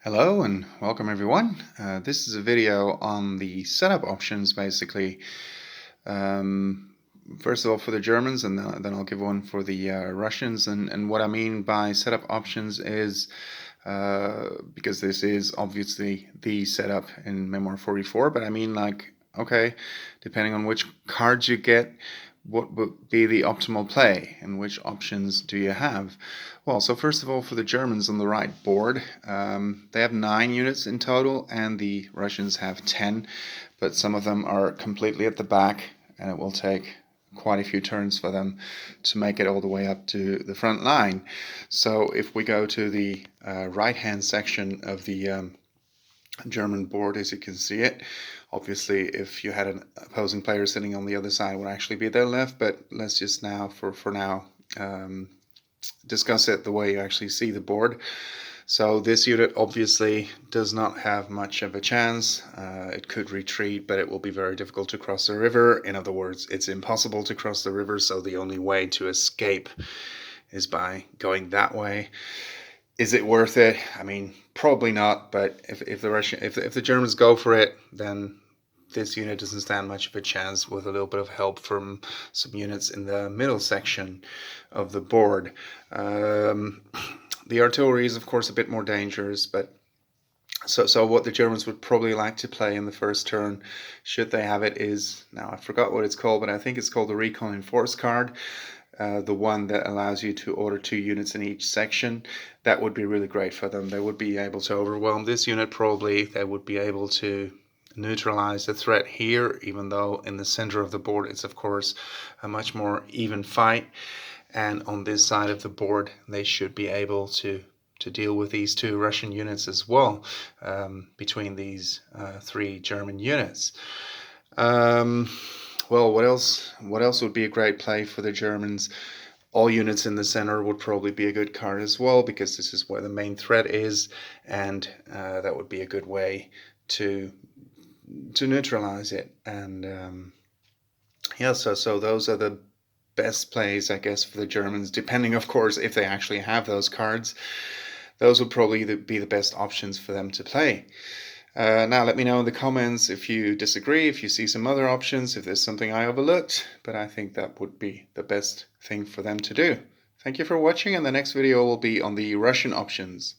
Hello and welcome everyone. This is a video on the setup options basically. First of all for the Germans, and then I'll give one for the Russians. And what I mean by setup options is, because this is obviously the setup in Memoir 44, but I mean like, okay, depending on which cards you get, what would be the optimal play and which options do you have? Well, so first of all, for the Germans on the right board, they have 9 units in total and the Russians have 10, but some of them are completely at the back and it will take quite a few turns for them to make it all the way up to the front line. So if we go to the right hand section of the German board, as you can see it. Obviously, if you had an opposing player sitting on the other side, it would actually be their left, but let's just now, for now, discuss it the way you actually see the board. So this unit obviously does not have much of a chance. It could retreat, but it will be very difficult to cross the river. In other words, it's impossible to cross the river, so the only way to escape is by going that way. Is it worth it? I mean, probably not. But if the Germans go for it, then this unit doesn't stand much of a chance with a little bit of help from some units in the middle section of the board. The artillery is, of course, a bit more dangerous, but so what the Germans would probably like to play in the first turn, should they have it, is, now I forgot what it's called, but I think it's called the Recon Enforce card. The one that allows you to order 2 units in each section. That would be really great for them. They would be able to overwhelm this unit probably. They would be able to neutralize the threat here, even though in the center of the board it's of course a much more even fight. And on this side of the board they should be able to deal with these 2 Russian units as well, between these 3 German units. Well, what else? What else would be a great play for the Germans? All units in the center would probably be a good card as well, because this is where the main threat is, and that would be a good way to neutralize it. And yeah, so those are the best plays, I guess, for the Germans, depending, of course, if they actually have those cards. Those would probably be the best options for them to play. Now let me know in the comments if you disagree, if you see some other options, if there's something I overlooked, but I think that would be the best thing for them to do. Thank you for watching, and the next video will be on the Russian options.